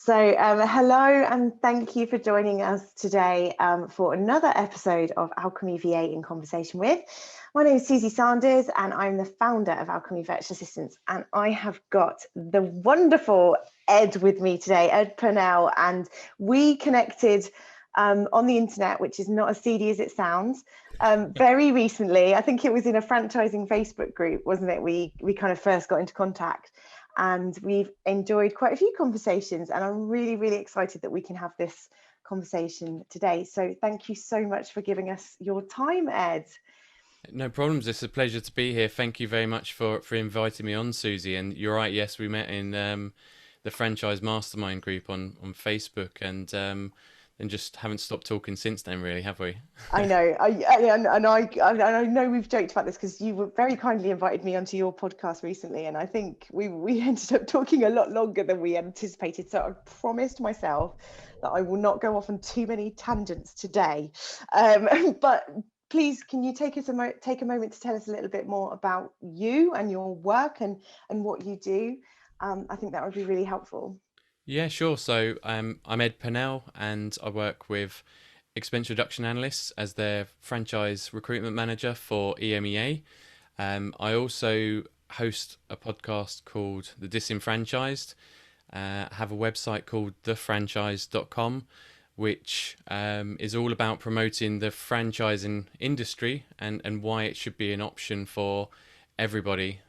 Hello and thank you for joining us today for another episode of Alchemy VA in Conversation With. My name is Suzy Sanders and I'm the founder of Alchemy Virtual Assistants, and I have got the wonderful Ed with me today, Ed Purnell, and we connected on the internet, which is not as seedy as it sounds, very recently. I think it was in a franchising Facebook group, wasn't it? We kind of first got into contact. And we've enjoyed quite a few conversations, and I'm really, really excited that we can have this conversation today. So thank you so much for giving us your time, Ed. No problems. It's a pleasure to be here. Thank you very much for inviting me on, Suzy. And you're right. Yes, we met in the Franchise Mastermind group on Facebook, and just haven't stopped talking since then, really, have we? I know. I know we've joked about this because you very kindly invited me onto your podcast recently, and I think we ended up talking a lot longer than we anticipated. So I promised myself that I will not go off on too many tangents today. But please, can you take a moment to tell us a little bit more about you and your work and what you do? I think that would be really helpful. Yeah, sure. So I'm Ed Purnell, and I work with Expense Reduction Analysts as their Franchise Recruitment Manager for EMEA. I also host a podcast called The Disenfranchised. Have a website called thefranchise.com, which is all about promoting the franchising industry and why it should be an option for everybody.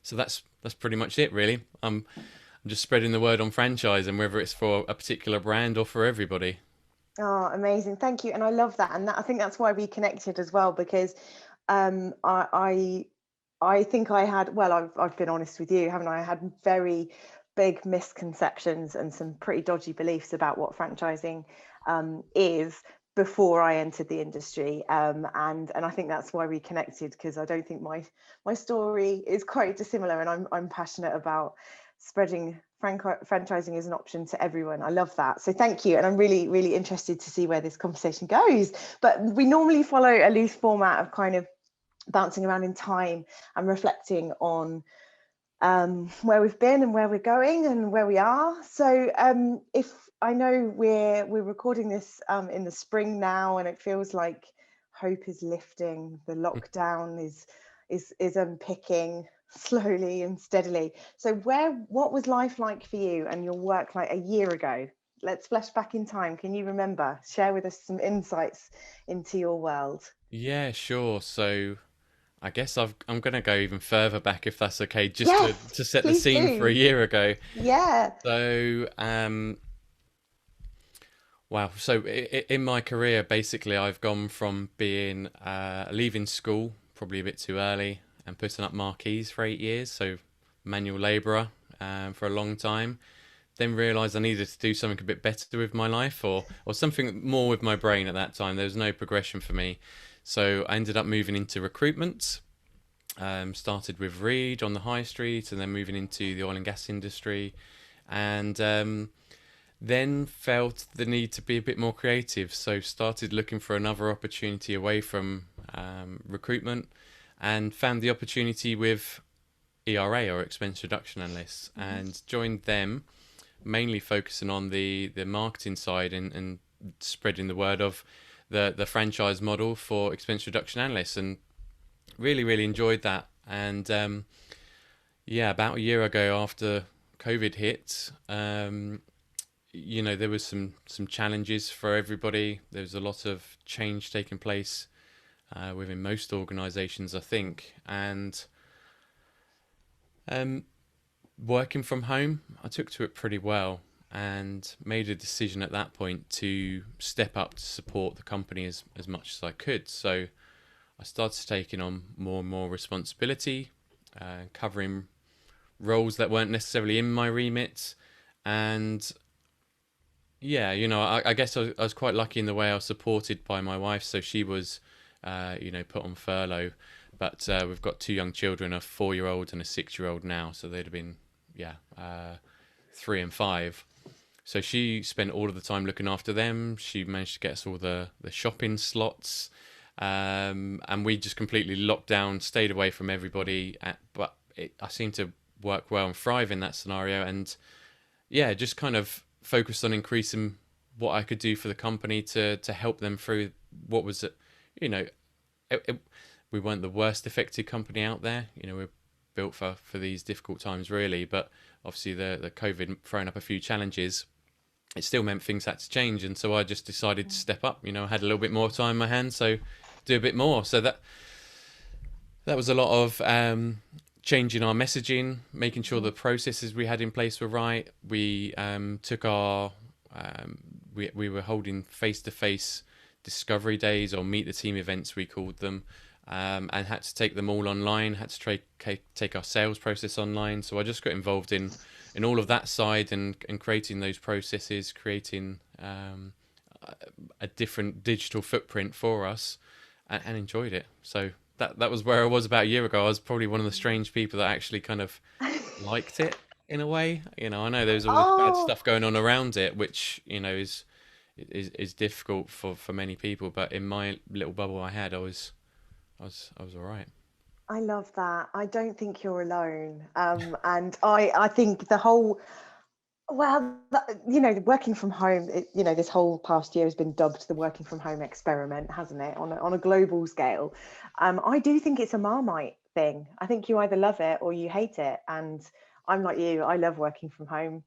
So that's pretty much it, really. I'm just spreading the word on franchising, whether it's for a particular brand or for everybody. Oh, amazing. Thank you. And I love that. And I think that's why we connected as well, because I think I had, well, I've been honest with you, haven't I? I had very big misconceptions and some pretty dodgy beliefs about what franchising is before I entered the industry. And I think that's why we connected, because I don't think my story is quite dissimilar, and I'm passionate about spreading franchising as an option to everyone. I love that. So thank you. And I'm really, really interested to see where this conversation goes. But we normally follow a loose format of kind of bouncing around in time and reflecting on where we've been and where we're going and where we are. So if I know we're recording this in the spring now, and it feels like hope is lifting, the lockdown is unpicking slowly and steadily. So what was life like for you and your work like a year ago? Let's flash back in time. Can you remember? Share with us some insights into your world. Yeah, sure. So I guess I'm going to go even further back, if that's okay, just Yes, to set the please scene for a do. year ago. Yeah. So, wow. So in my career, basically, I've gone from being leaving school probably a bit too early and putting up marquees for 8 years, so manual labourer for a long time. Then realised I needed to do something a bit better with my life, or something more with my brain at that time. There was no progression for me. So I ended up moving into recruitment. Started with Reed on the high street, and then moving into the oil and gas industry, and then felt the need to be a bit more creative. So started looking for another opportunity away from recruitment, and found the opportunity with ERA, or Expense Reduction Analysts, and joined them, mainly focusing on the marketing side and spreading the word of the franchise model for Expense Reduction Analysts, and really, really enjoyed that. And yeah, about a year ago, after COVID hit, there was some challenges for everybody. There was a lot of change taking place within most organisations, I think, and working from home, I took to it pretty well, and made a decision at that point to step up to support the company as much as I could. So I started taking on more and more responsibility, covering roles that weren't necessarily in my remit. And yeah, I guess I was quite lucky in the way I was supported by my wife. So she was, put on furlough. But we've got two young children, a 4-year-old and a 6-year-old now. So they'd have been, 3 and 5. So she spent all of the time looking after them. She managed to get us all the shopping slots. And we just completely locked down, stayed away from everybody. But I seemed to work well and thrive in that scenario. And yeah, just kind of focused on increasing what I could do for the company to help them through what was, you know, it, we weren't the worst affected company out there. We're built for these difficult times, really. But obviously, the COVID thrown up a few challenges. It still meant things had to change, and so I just decided to step up. I had a little bit more time in my hands, so do a bit more. So that was a lot of changing our messaging, making sure the processes we had in place were right. We took our we were holding face-to-face discovery days, or meet the team events we called them, and had to take them all online. Had to take our sales process online. So I just got involved in all of that side, and creating those processes, creating a different digital footprint for us, and enjoyed it. So that was where I was about a year ago. I was probably one of the strange people that actually kind of liked it in a way. I know there's all this bad Oh, stuff going on around it, which is difficult for many people. But in my little bubble I had, I was all right. I love that. I don't think you're alone. And I think the whole, well, working from home, this whole past year has been dubbed the working from home experiment, hasn't it, on a global scale. I do think it's a Marmite thing. I think you either love it or you hate it. And I'm like you, I love working from home.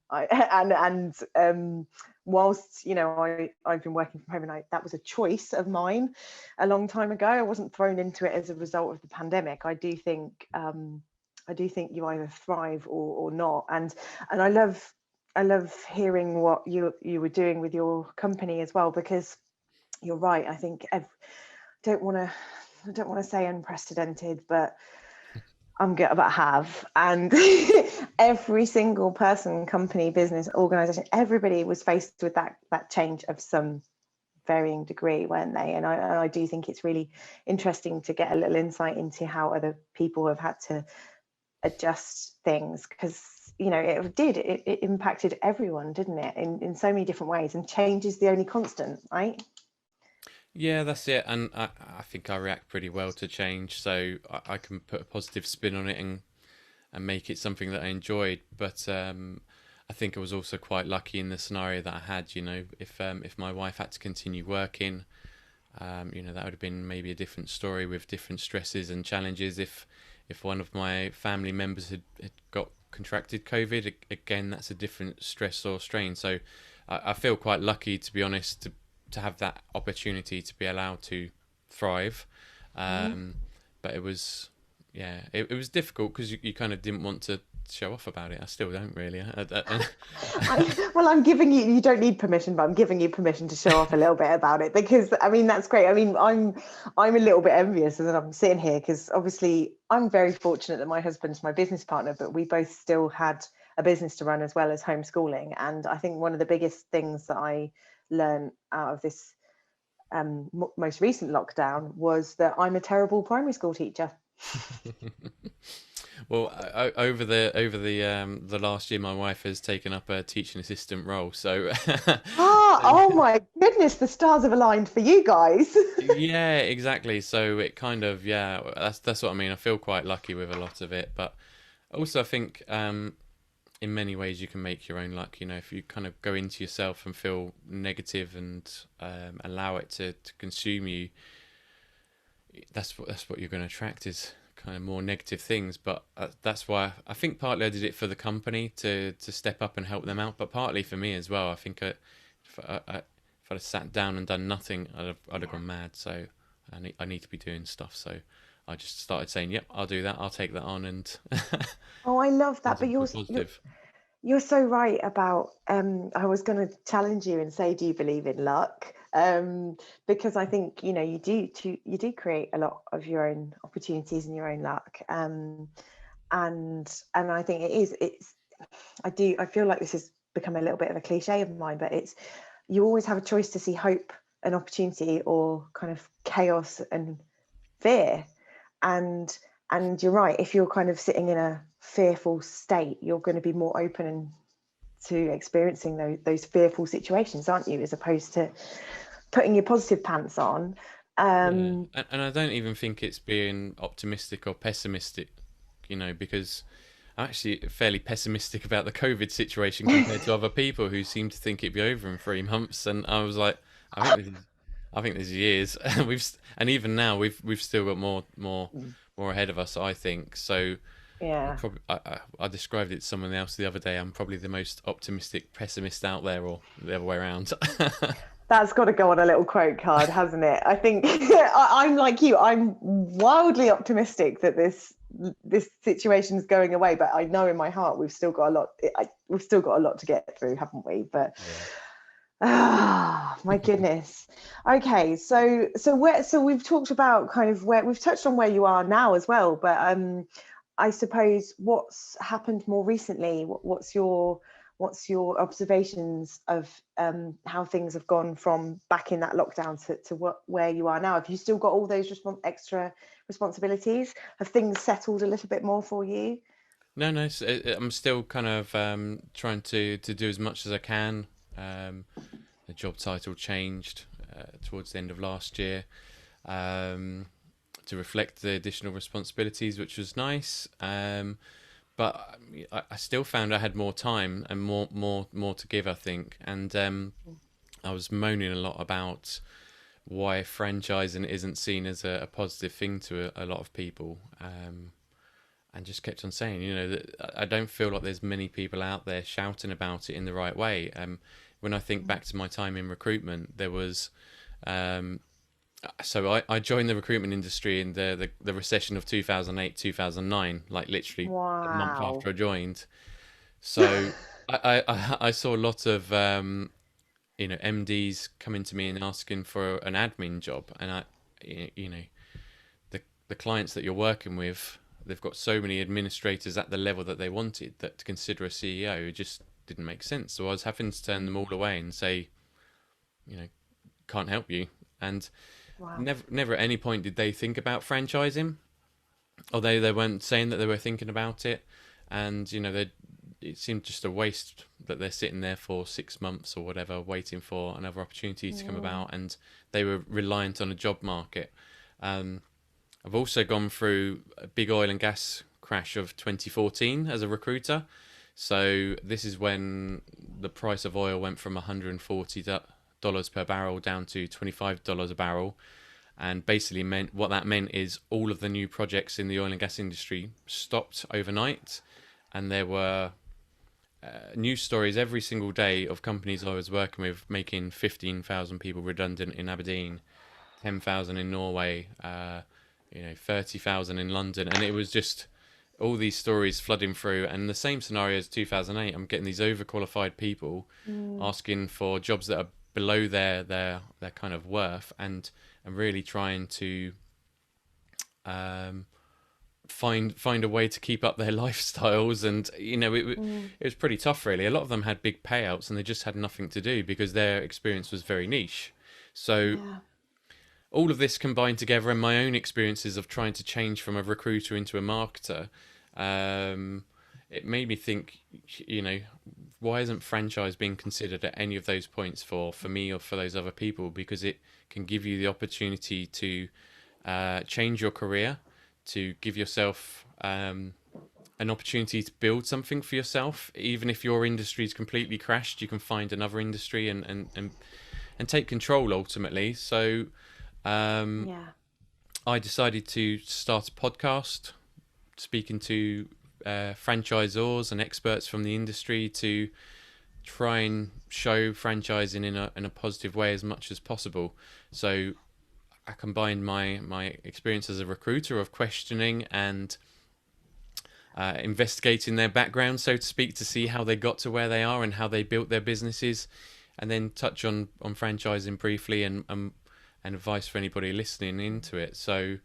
Whilst, I've been working from home, and that was a choice of mine a long time ago. I wasn't thrown into it as a result of the pandemic. I do think you either thrive or not. And I love hearing what you were doing with your company as well, because you're right. I think don't want to I don't want to say unprecedented, but I'm good about have. And every single person, company, business, organization, everybody was faced with that change of some varying degree, weren't they? And I do think it's really interesting to get a little insight into how other people have had to adjust things, because it impacted everyone, didn't it, in so many different ways, and change is the only constant, right? Yeah, that's it. And I think I react pretty well to change, so I can put a positive spin on it, and make it something that I enjoyed. But I think I was also quite lucky in the scenario that I had. If my wife had to continue working, that would have been maybe a different story with different stresses and challenges. If one of my family members had got contracted COVID, again, that's a different stress or strain. So I feel quite lucky, to be honest, to have that opportunity to be allowed to thrive. Mhm. But it was, yeah, it was difficult because you kind of didn't want to show off about it. I still don't really. Well, I'm giving you don't need permission, but I'm giving you permission to show off a little bit about it, because I mean that's great. I mean, I'm a little bit envious, and then I'm sitting here because obviously I'm very fortunate that my husband's my business partner, but we both still had a business to run as well as homeschooling. And I think one of the biggest things that I learned out of this most recent lockdown was that I'm a terrible primary school teacher. Well, over the last year, my wife has taken up a teaching assistant role. So, Oh my goodness, the stars have aligned for you guys. yeah, exactly. So it kind of, yeah, that's what I mean. I feel quite lucky with a lot of it, but also I think in many ways you can make your own luck. If you kind of go into yourself and feel negative, and allow it to consume you, that's what you're going to attract, is kind of more negative things. But that's why I think partly I did it for the company to step up and help them out, but partly for me as well. I think if I'd have sat down and done nothing, I'd have Yeah. gone mad. So I need to be doing stuff. So I just started saying, "Yep, I'll do that. I'll take that on," and Oh, I love turn that. But something you're positive. you're so right about I was going to challenge you and say, do you believe in luck? Because I think you do create a lot of your own opportunities and your own luck. And I think it's I feel like this has become a little bit of a cliche of mine, but it's you always have a choice to see hope and opportunity, or kind of chaos and fear. And and you're right, if you're kind of sitting in a fearful state, you're going to be more open to experiencing those fearful situations, aren't you, as opposed to putting your positive pants on. Yeah, um and I don't even think it's being optimistic or pessimistic, because I'm actually fairly pessimistic about the COVID situation compared to other people who seem to think it'd be over in 3 months. And I was like, I think this is, I think this is years. And and even now we've still got more ahead of us, I think. So Yeah. I described it to someone else the other day. I'm probably the most optimistic pessimist out there, or the other way around. That's got to go on a little quote card, hasn't it? I think I'm like you. I'm wildly optimistic that this situation is going away, but I know in my heart we've still got a lot. We've still got a lot to get through, haven't we? But my goodness. Okay, so we've talked about kind of where we've touched on where you are now as well, but I suppose what's happened more recently? What's your observations of how things have gone from back in that lockdown to where you are now? Have you still got all those extra responsibilities? Have things settled a little bit more for you? No, I'm still kind of trying to do as much as I can. The job title changed towards the end of last year to reflect the additional responsibilities, which was nice. But I still found I had more time and more to give, I think. And I was moaning a lot about why franchising isn't seen as a positive thing to a lot of people. And just kept on saying, that I don't feel like there's many people out there shouting about it in the right way. When I think back to my time in recruitment, there was... So I joined the recruitment industry in the recession of 2008, 2009, like literally a month Wow. after I joined. So I saw a lot of MDs coming to me and asking for an admin job, and the clients that you're working with, they've got so many administrators at the level that they wanted that to consider a CEO, it just didn't make sense. So I was having to turn them all away and say, can't help you. And Wow. never at any point did they think about franchising, although they weren't saying that they were thinking about it. And it seemed just a waste that they're sitting there for 6 months or whatever waiting for another opportunity to come about, and they were reliant on a job market. I've also gone through a big oil and gas crash of 2014 as a recruiter. So this is when the price of oil went from $140 per barrel down to $25 a barrel. And basically what that meant is all of the new projects in the oil and gas industry stopped overnight. And there were news stories every single day of companies I was working with making 15,000 people redundant in Aberdeen, 10,000 in Norway, 30,000 in London. And it was just all these stories flooding through. And the same scenario as 2008, I'm getting these overqualified people asking for jobs that are below their kind of worth, and really trying to find a way to keep up their lifestyles. And it was pretty tough, really. A lot of them had big payouts and they just had nothing to do because their experience was very niche. So all of this combined together, and my own experiences of trying to change from a recruiter into a marketer, it made me think, why isn't franchise being considered at any of those points for me or for those other people? Because it can give you the opportunity to change your career, to give yourself an opportunity to build something for yourself. Even if your industry's completely crashed, you can find another industry and take control ultimately. So I decided to start a podcast, speaking to franchisors and experts from the industry to try and show franchising in a positive way as much as possible. So I combined my experience as a recruiter of questioning and investigating their background, so to speak, to see how they got to where they are and how they built their businesses, and then touch on franchising briefly and advice for anybody listening into it. So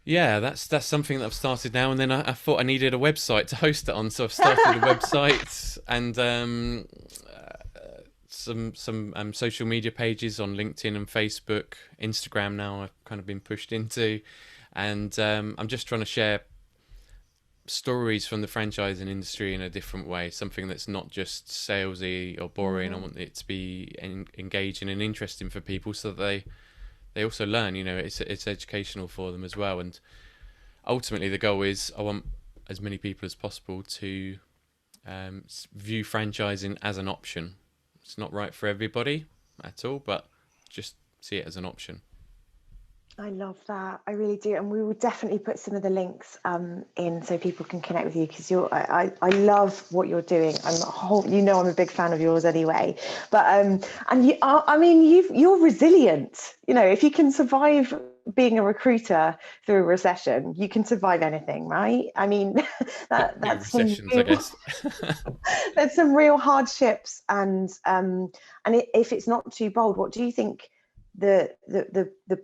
yeah, that's something that I've started now. And then I thought I needed a website to host it on, so I've started a website and some social media pages on LinkedIn and Facebook, Instagram now I've kind of been pushed into, and I'm just trying to share stories from the franchising industry in a different way, something that's not just salesy or boring. I want it to be engaging and interesting for people, so that they also learn. It's educational for them as well. And ultimately the goal is I want as many people as possible to view franchising as an option. It's not right for everybody at all, but just see it as an option. I love that. I really do. And we will definitely put some of the links in so people can connect with you, because I love what you're doing. I'm a big fan of yours anyway. But and you are, I mean, you're resilient. You know, if you can survive being a recruiter through a recession, you can survive anything, right? I mean, Two that's some recessions, I guess. there's some real hardships, and if it's not too bold, what do you think the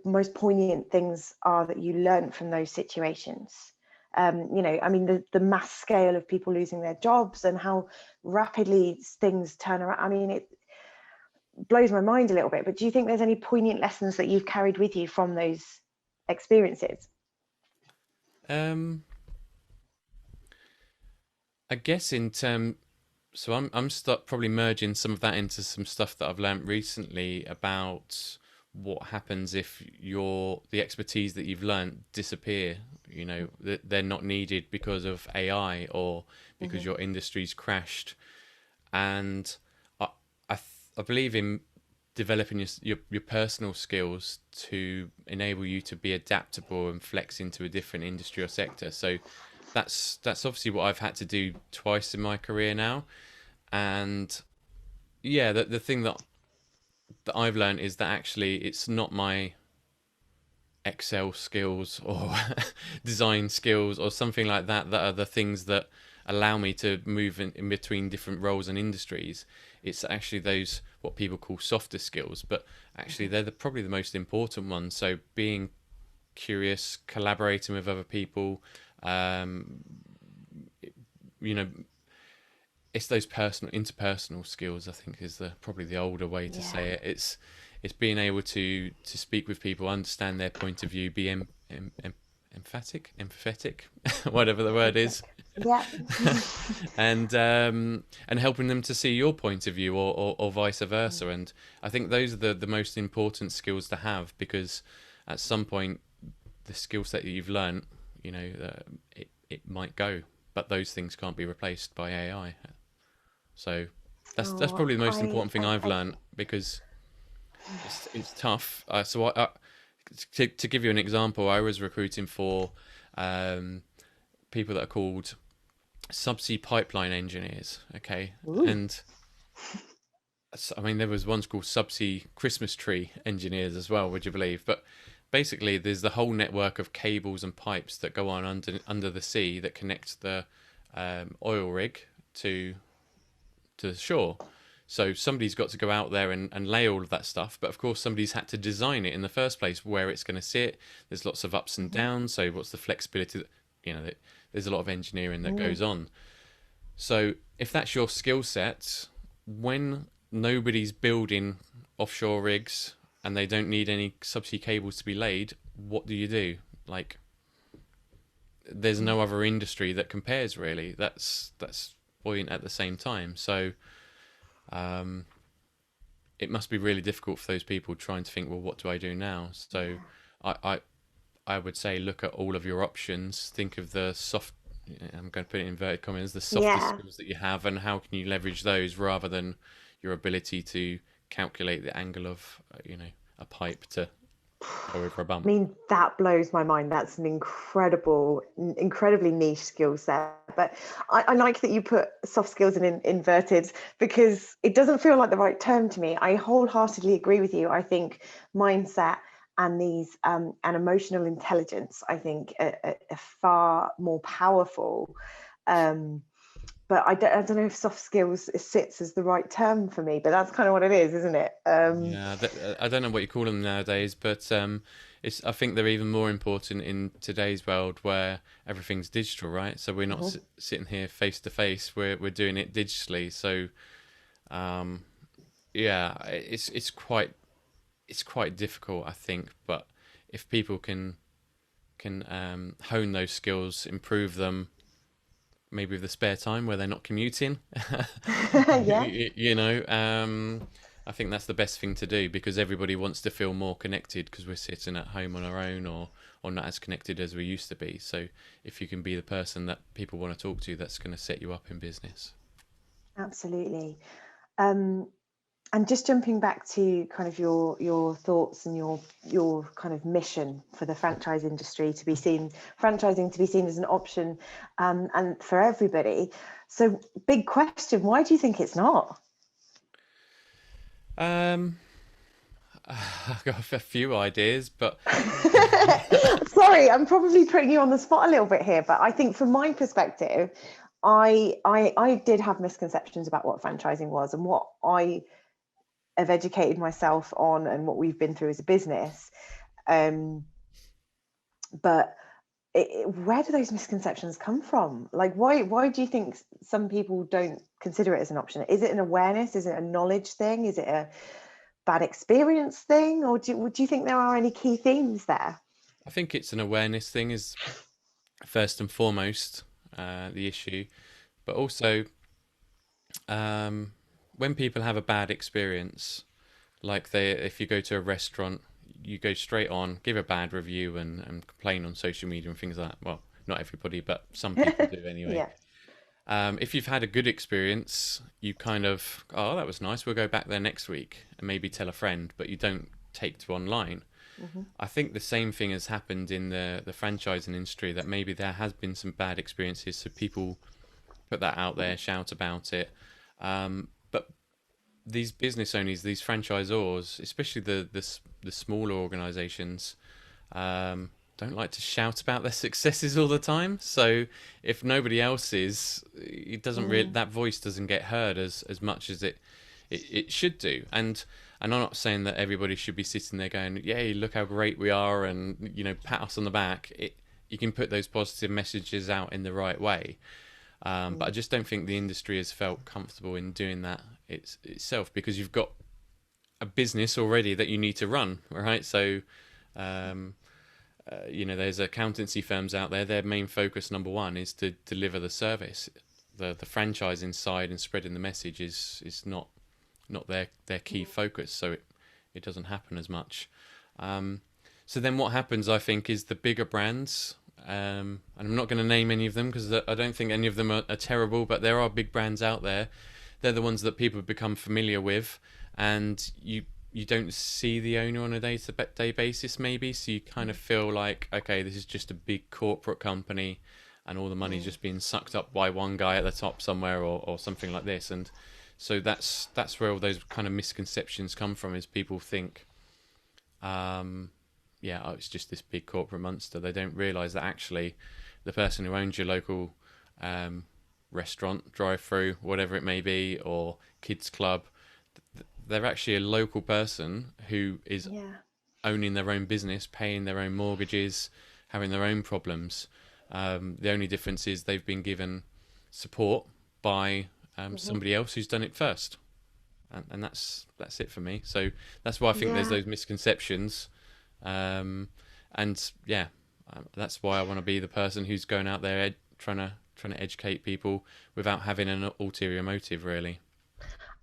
most poignant things are that you learned from those situations? You know, I mean, the mass scale of people losing their jobs and how rapidly things turn around. I mean, it blows my mind a little bit, but do you think there's any poignant lessons that you've carried with you from those experiences? I guess in term, so I'm probably merging some of that into some stuff that I've learned recently about what happens if the expertise that you've learned disappear. You know, that they're not needed because of AI or because your industry's crashed. And I believe in developing your personal skills to enable you to be adaptable and flex into a different industry or sector. So that's obviously what I've had to do twice in my career now. And yeah, the thing that I've learned is that actually it's not my Excel skills or design skills or something like that that are the things that allow me to move in between different roles and industries. It's actually those what people call softer skills, but actually they're probably the most important ones. So being curious, collaborating with other people, you know, it's those interpersonal skills, I think, is probably the older way to say it. It's being able to speak with people, understand their point of view, be empathetic, whatever the word is. Yeah. And helping them to see your point of view, or vice versa. And I think those are the most important skills to have, because at some point the skill set that you've learned, you know, it might go, but those things can't be replaced by AI. So that's probably the most important thing I've learned, because it's tough. To give you an example, I was recruiting for people that are called subsea pipeline engineers. Okay. Ooh. And I mean, there was ones called subsea Christmas tree engineers as well, would you believe? But basically, there's the whole network of cables and pipes that go on under the sea that connects the oil rig to the shore. So somebody's got to go out there and lay all of that stuff. But of course, somebody's had to design it in the first place, where it's going to sit. There's lots of ups and downs. So what's the flexibility? You know, there's a lot of engineering that goes on. So if that's your skill set, when nobody's building offshore rigs and they don't need any subsea cables to be laid, what do? Like, there's no other industry that compares, really. That's buoyant at the same time. So it must be really difficult for those people trying to think, well, what do I do now? So I would say look at all of your options. Think of the I'm going to put it in inverted commas, the softer skills that you have, and how can you leverage those rather than your ability to calculate the angle of a pipe to go over a bump. I mean, that blows my mind. That's an incredibly niche skill set. But I like that you put soft skills in inverted, because it doesn't feel like the right term to me. I wholeheartedly agree with you. I think mindset and and emotional intelligence, I think, are far more powerful. But I don't know if soft skills sits as the right term for me, but that's kind of what it is, isn't it? Yeah, I don't know what you call them nowadays, but I think they're even more important in today's world where everything's digital, right? So we're not sitting here face to face; we're doing it digitally. So, yeah, it's quite difficult, I think. But if people can hone those skills, improve them, maybe with the spare time where they're not commuting, I think that's the best thing to do, because everybody wants to feel more connected, because we're sitting at home on our own or or not as connected as we used to be. So if you can be the person that people want to talk to, that's going to set you up in business. Absolutely. And just jumping back to kind of your thoughts and your kind of mission for the franchise industry to be seen, franchising to be seen as an option, and for everybody. So, big question: why do you think it's not? I've got a few ideas, but Sorry, I'm probably putting you on the spot a little bit here, but I think from my perspective, I did have misconceptions about what franchising was and what I have educated myself on and what we've been through as a business. But where do those misconceptions come from? Like, why do you think some people don't consider it as an option? Is it an awareness? Is it a knowledge thing? Is it a bad experience thing? Or do you think there are any key themes there? I think it's an awareness thing is first and foremost the issue, but also when people have a bad experience, like if you go to a restaurant, you go straight on, give a bad review and complain on social media and things like that. Well, not everybody, but some people do anyway. Yeah. If you've had a good experience, you kind of, oh, that was nice, we'll go back there next week and maybe tell a friend, but you don't take to online. Mm-hmm. I think the same thing has happened in the franchising industry, that maybe there has been some bad experiences, so people put that out there, shout about it. But these business owners, these franchisors, especially the smaller organizations, don't like to shout about their successes all the time. So if nobody else is, it doesn't really, that voice doesn't get heard as much as it should do. And I'm not saying that everybody should be sitting there going, "Yay, look how great we are," and pat us on the back. You can put those positive messages out in the right way. But I just don't think the industry has felt comfortable in doing that itself, because you've got a business already that you need to run, right? So, there's accountancy firms out there. Their main focus, number one, is to deliver the service. The franchising side and spreading the message is not their key focus. So it doesn't happen as much. So then what happens, I think, is the bigger brands. And I'm not going to name any of them because I don't think any of them are terrible, but there are big brands out there. They're the ones that people have become familiar with, and you don't see the owner on a day-to-day basis maybe, so you kind of feel like, okay, this is just a big corporate company and all the money's just being sucked up by one guy at the top somewhere or something like this. And so that's where all those kind of misconceptions come from, is people think it's just this big corporate monster. They don't realise that actually the person who owns your local restaurant, drive-through, whatever it may be, or kids club, they're actually a local person who is owning their own business, paying their own mortgages, having their own problems. The only difference is they've been given support by somebody else who's done it first. And that's it for me. So that's why I think there's those misconceptions. That's why I want to be the person who's going out there trying to educate people without having an ulterior motive, really.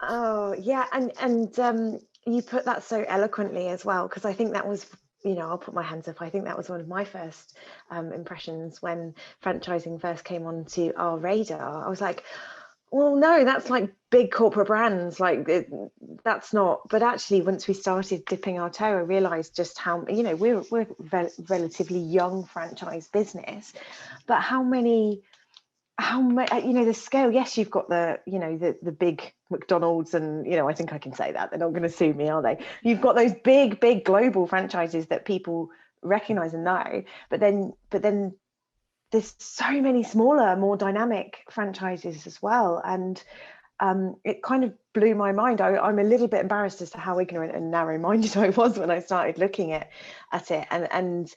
Oh yeah, and you put that so eloquently as well, because I think that was, I'll put my hands up. I think that was one of my first impressions when franchising first came onto our radar. I was like, well, no, that's like big corporate brands, like that's not. But actually, once we started dipping our toe, I realised just how, we're a relatively young franchise business, but how many, the scale. Yes, you've got the big McDonald's, and I think I can say that they're not going to sue me, are they? You've got those big global franchises that people recognise and know, but then there's so many smaller, more dynamic franchises as well. And it kind of blew my mind. I'm a little bit embarrassed as to how ignorant and narrow-minded I was when I started looking at it. And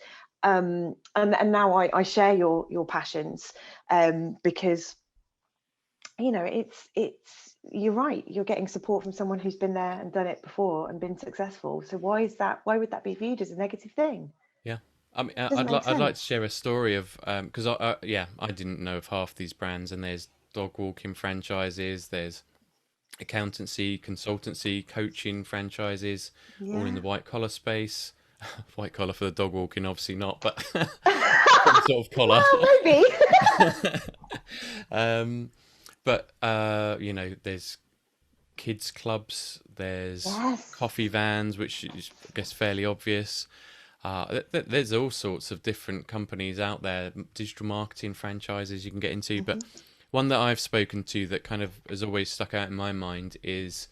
now I share your passions, because it's you're right. You're getting support from someone who's been there and done it before and been successful. So why would that be viewed as a negative thing? Yeah. I mean, I'd like to share a story of because I didn't know of half these brands, and there's dog walking franchises, there's accountancy, consultancy, coaching franchises, all in the white collar space. White collar for the dog walking, obviously not, but some sort of collar. Well, maybe. But there's kids clubs, there's Yes. coffee vans, which is, I guess, fairly obvious. There's all sorts of different companies out there, digital marketing franchises you can get into. But one that I've spoken to that kind of has always stuck out in my mind is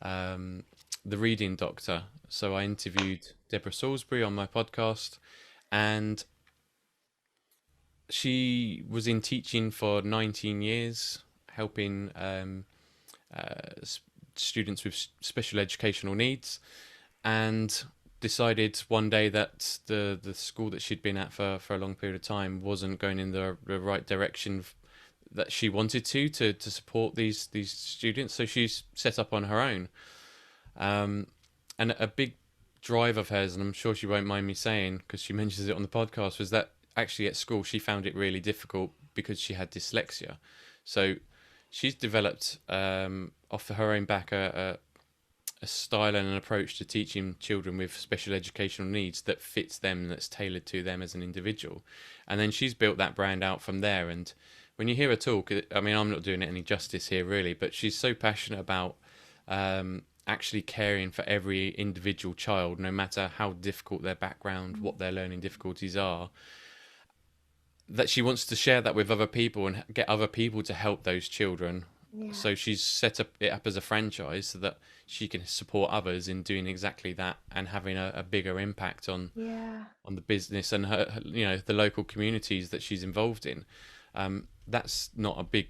the Reading Doctor. So I interviewed Deborah Salisbury on my podcast, and she was in teaching for 19 years, helping students with special educational needs, and decided one day that the school that she'd been at for a long period of time wasn't going in the right direction that she wanted to support these students. So she's set up on her own. And a big drive of hers, and I'm sure she won't mind me saying because she mentions it on the podcast, was that actually at school she found it really difficult because she had dyslexia. So she's developed off her own back a style and an approach to teaching children with special educational needs that fits them, that's tailored to them as an individual. And then she's built that brand out from there. And when you hear her talk, I mean, I'm not doing it any justice here really, but she's so passionate about actually caring for every individual child, no matter how difficult their background, what their learning difficulties are, that she wants to share that with other people and get other people to help those children. Yeah. So she's set it up as a franchise so that she can support others in doing exactly that and having a bigger impact on the business and her, the local communities that she's involved in. That's not a big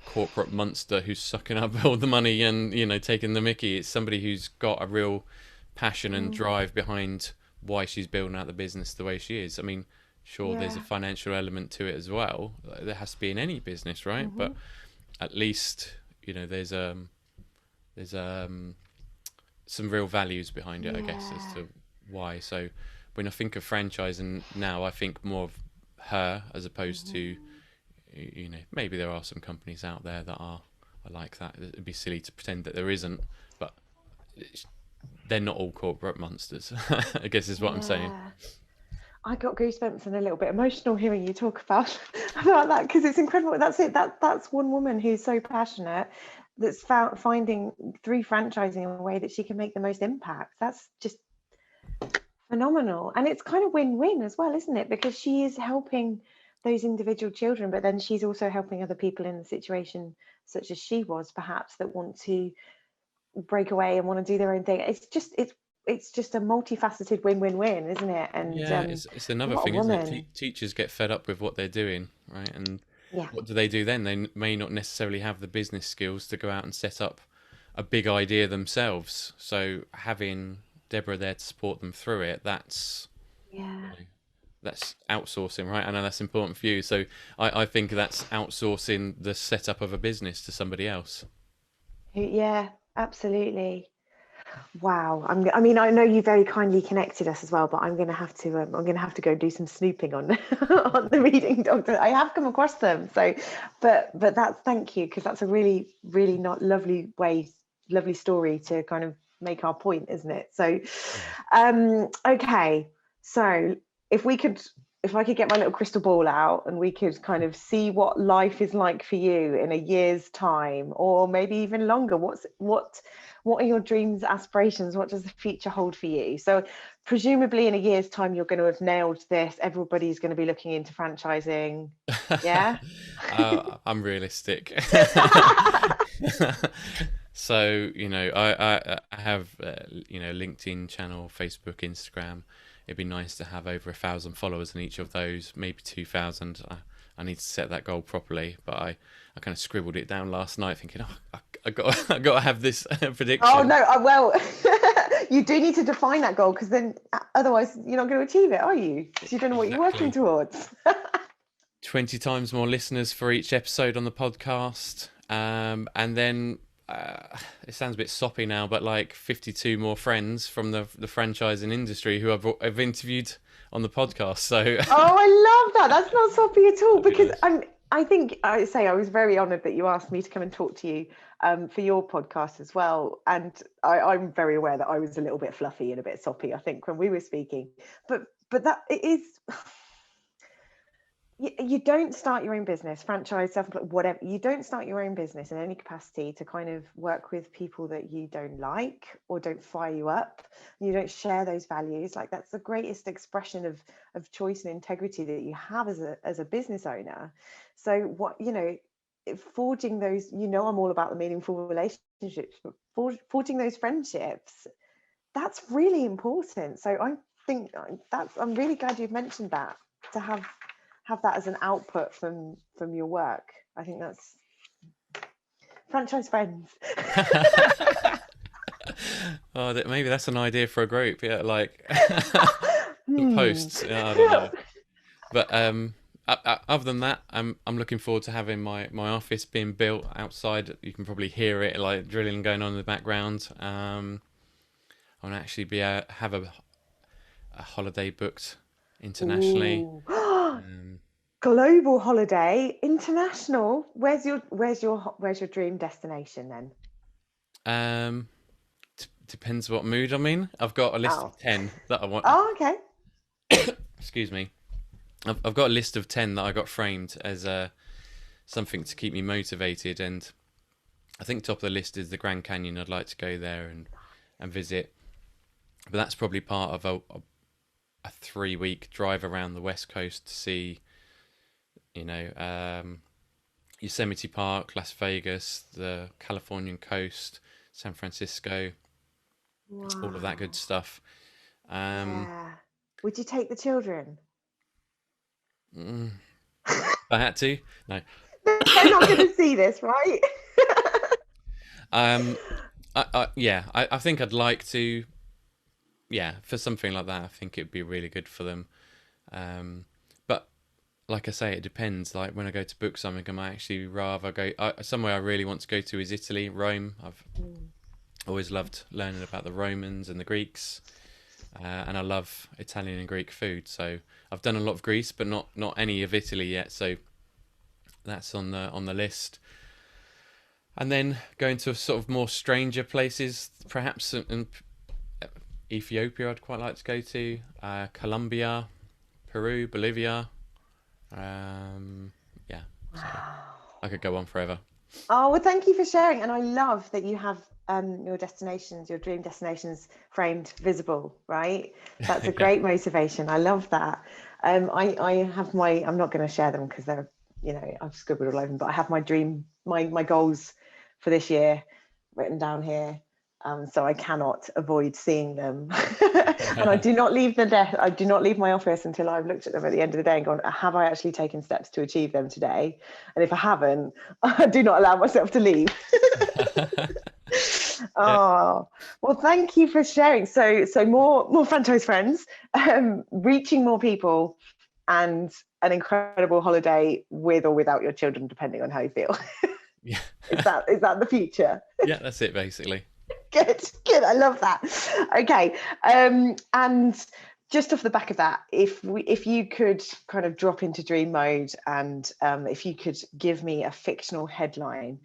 corporate monster who's sucking up all the money and taking the mickey. It's somebody who's got a real passion and drive behind why she's building out the business the way she is. I mean, sure, there's a financial element to it as well. There has to be in any business, right? But at least there's some real values behind it, I guess, as to why. So when I think of franchising now, I think more of her as opposed to maybe there are some companies out there that are like that. It'd be silly to pretend that there isn't, but they're not all corporate monsters. I guess is what I'm saying. I got goosebumps and a little bit emotional hearing you talk about that because it's incredible. That's it. That's one woman who's so passionate that's finding through franchising a way that she can make the most impact. That's just phenomenal, and it's kind of win-win as well, isn't it? Because she is helping those individual children, but then she's also helping other people in the situation such as she was, perhaps, that want to break away and want to do their own thing. It's just a multifaceted win-win-win, isn't it? And it's another thing, isn't it? Teachers get fed up with what they're doing, right? And what do they do then? They may not necessarily have the business skills to go out and set up a big idea themselves. So having Deborah there to support them through it, that's outsourcing, right? I know that's important for you. So I think that's outsourcing the setup of a business to somebody else. Yeah, absolutely. Wow. I mean, I know you very kindly connected us as well, but I'm going to have to go do some snooping on on the Reading Doctor. I have come across them, so but that's, thank you, because that's a really, really not lovely story to kind of make our point, isn't it? So, okay. So if I could get my little crystal ball out and we could kind of see what life is like for you in a year's time, or maybe even longer, what are your dreams, aspirations? What does the future hold for you? So presumably in a year's time, you're going to have nailed this. Everybody's going to be looking into franchising. Yeah. I'm realistic. So, I have, LinkedIn channel, Facebook, Instagram. It'd be nice to have over 1,000 followers in each of those, maybe 2,000. I need to set that goal properly, but I kind of scribbled it down last night thinking, I got to have this prediction. Oh, no, well, you do need to define that goal, because then otherwise you're not going to achieve it, are you? Because you don't know what you're working towards. 20 times more listeners for each episode on the podcast. And then it sounds a bit soppy now, but like 52 more friends from the franchising industry who I've interviewed on the podcast. So I love that. That's not soppy at all, because I was very honoured that you asked me to come and talk to you for your podcast as well. And I'm very aware that I was a little bit fluffy and a bit soppy, I think, when we were speaking. But that it is. You don't start your own business, franchise, self-employed, whatever. You don't start your own business in any capacity to kind of work with people that you don't like or don't fire you up. You don't share those values. Like, that's the greatest expression of choice and integrity that you have as a business owner. So what, forging those, I'm all about the meaningful relationships, but forging those friendships, that's really important. So I think I'm really glad you've mentioned that, to have that as an output from your work. I think that's franchise friends. Oh, maybe that's an idea for a group. Yeah, like posts. Yeah, I don't know. But other than that, I'm looking forward to having my office being built outside. You can probably hear it, like drilling going on in the background. I'll actually have a holiday booked internationally. Global holiday, international. Where's your dream destination then? Depends what mood I'm in. I've got a list of 10 that I want. Oh, okay. Excuse me. I've got a list of 10 that I got framed as something to keep me motivated, and I think top of the list is the Grand Canyon. I'd like to go there and visit, but that's probably part of a 3-week drive around the West Coast to see, Yosemite Park, Las Vegas, the Californian coast, San Francisco, all of that good stuff. Yeah. Would you take the children? If I had to, no. They're not going to see this, right? I think I'd like to. Yeah, for something like that, I think it'd be really good for them. But like I say, it depends. Like when I go to book something, I might actually rather go somewhere I really want to go to is Italy, Rome. I've always loved learning about the Romans and the Greeks, and I love Italian and Greek food. So I've done a lot of Greece, but not any of Italy yet. So that's on the list. And then going to sort of more stranger places, perhaps in Ethiopia, I'd quite like to go to. Colombia, Peru, Bolivia. Yeah, so I could go on forever. Oh, well, thank you for sharing. And I love that you have your dream destinations framed, visible, right? That's a great motivation. I love that. I have I'm not going to share them because they're, I've scribbled all over them, but I have my goals for this year written down here. So I cannot avoid seeing them. And I do not leave I do not leave my office until I've looked at them at the end of the day and gone, have I actually taken steps to achieve them today? And if I haven't, I do not allow myself to leave. Oh, well, thank you for sharing. So more franchise friends, reaching more people, and an incredible holiday with or without your children, depending on how you feel. Yeah. Is that the future? Yeah, that's it basically. Good. I love that. Okay. And just off the back of that, if you could kind of drop into dream mode, and if you could give me a fictional headline,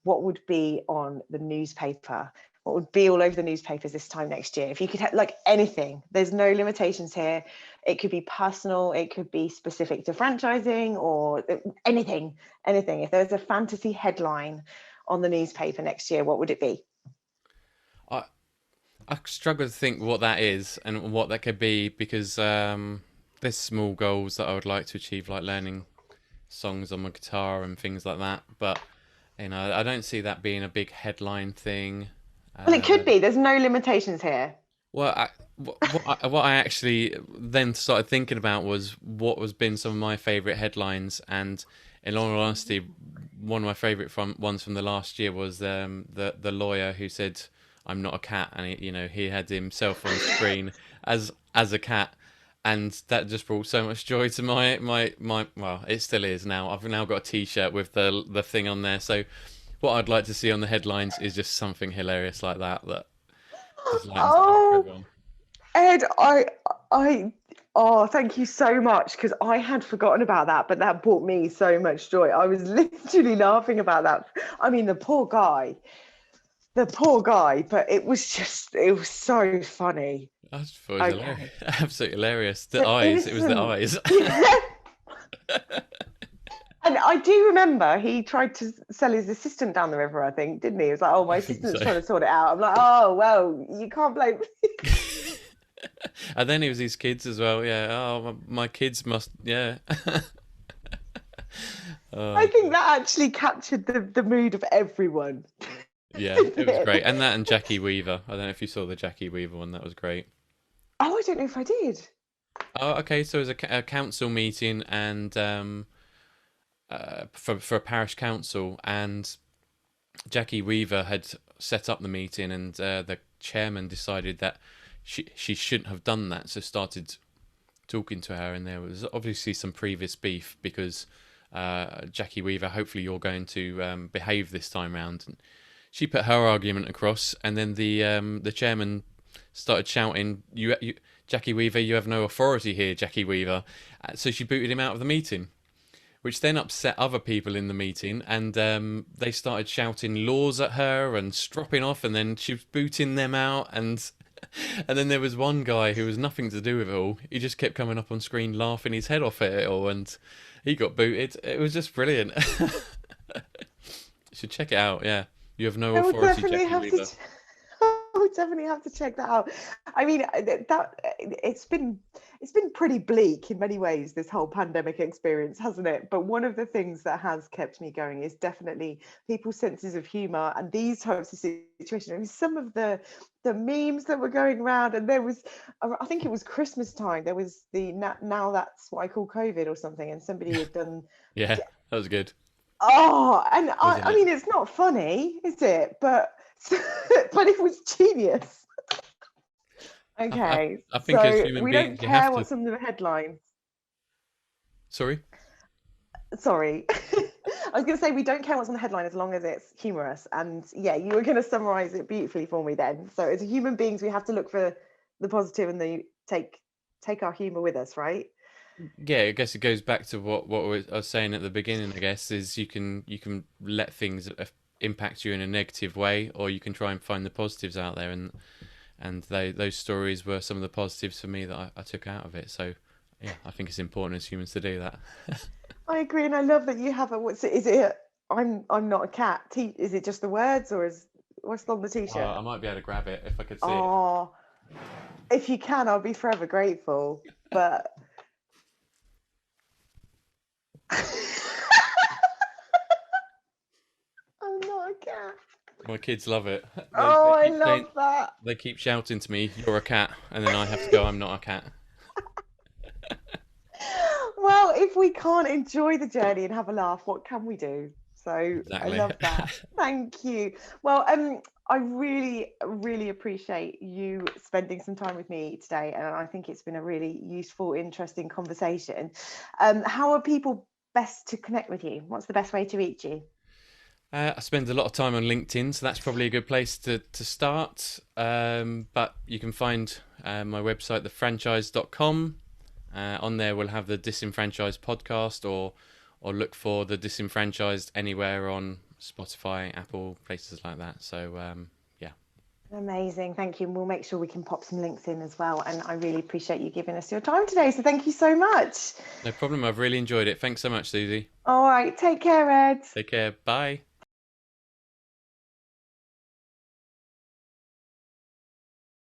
what would be on the newspaper? What would be all over the newspapers this time next year? If you could have, like, anything, there's no limitations here. It could be personal, it could be specific to franchising, or anything. If there's a fantasy headline on the newspaper next year, what would it be? I struggle to think what that is and what that could be, because there's small goals that I would like to achieve, like learning songs on my guitar and things like that. But I don't see that being a big headline thing. Well, it could be. There's no limitations here. Well, what I actually then started thinking about was what has been some of my favourite headlines, and in all honesty, one of my favourite ones from the last year was the lawyer who said, "I'm not a cat," and he had himself on screen as a cat, and that just brought so much joy to my well, it still is now. I've now got a T-shirt with the thing on there. So what I'd like to see on the headlines is just something hilarious like that. Just oh, Ed, Oh, thank you so much, because I had forgotten about that, but that brought me so much joy. I was literally laughing about that. I mean, the poor guy, but it was so funny. I just thought it was hilarious. Okay. Absolutely hilarious. The So eyes. It was the innocent. eyes. Yeah. And I do remember he tried to sell his assistant down the river, I think, didn't he? He was like, oh, my I think assistant's so. trying to sort it out. I'm like, oh, well, you can't blame me. And then it was his kids as well. Yeah. Oh, my kids must. Yeah. I Oh, think that actually captured the mood of everyone. yeah. It was great. And that and Jackie Weaver. I don't know if you saw the Jackie Weaver one. That was great. Oh, I don't know if I did. Oh, okay. So it was a council meeting and for a parish council, and Jackie Weaver had set up the meeting, and the chairman decided that she shouldn't have done that, so started talking to her, and there was obviously some previous beef because Jackie Weaver, hopefully you're going to behave this time round. And she put her argument across, and then the chairman started shouting, "You, Jackie Weaver, you have no authority here, Jackie Weaver." So she booted him out of the meeting, which then upset other people in the meeting, and they started shouting laws at her and stropping off, and then she was booting them out, and then there was one guy who was nothing to do with it all. He just kept coming up on screen laughing his head off at it all, and he got booted. It was just brilliant. You should check it out. Yeah, you have no I would authority, definitely Jackie have Weaver. to. I would definitely have to check that out. I mean, that it's been pretty bleak in many ways, this whole pandemic experience, hasn't it? But one of the things that has kept me going is definitely people's senses of humor and these types of situations. I mean, some of the memes that were going around, and there was, I think it was Christmas time. There was the now that's what I call COVID or something, and somebody had done. Yeah, that was good, Oh, and wasn't I it? mean, it's not funny, is it? But but it was genius. Okay, I think as so human we don't beings, you have care to. what's on the headlines. Sorry. Sorry. I was going to say we don't care what's on the headline as long as it's humorous. And yeah, you were going to summarize it beautifully for me then. So as human beings, we have to look for the positive and take our humor with us, right? Yeah, I guess it goes back to I was saying at the beginning. I guess is you can let things impact you in a negative way, or you can try and find the positives out there, and those stories were some of the positives for me that I took out of it. So yeah, I think it's important as humans to do that. I agree, and I love that you have a what's it? Is it? I'm not a cat. Is it just the words, or is what's on the t-shirt? I might be able to grab it if I could see it. Oh, if you can, I'll be forever grateful. But I'm not a cat. My kids love it. Oh, They I keep love saying, that. they keep shouting to me, "You're a cat," and then I have to go, "I'm not a cat." Well, if we can't enjoy the journey and have a laugh, what can we do? So I Exactly. love that. Thank you. Well, I really, really appreciate you spending some time with me today, and I think it's been a really useful, interesting conversation. How are people best to connect with you? What's the best way to reach you? I spend a lot of time on LinkedIn, so that's probably a good place to start. But you can find my website, thefranchise.com. On there, we'll have the Disenfranchised podcast, or look for the Disenfranchised anywhere on Spotify, Apple, places like that. So yeah, Amazing. Thank you. And we'll make sure we can pop some links in as well. And I really appreciate you giving us your time today. So thank you so much. no problem. I've really enjoyed it. Thanks so much, Suzy. All right. Take care, Ed. Take care. Bye.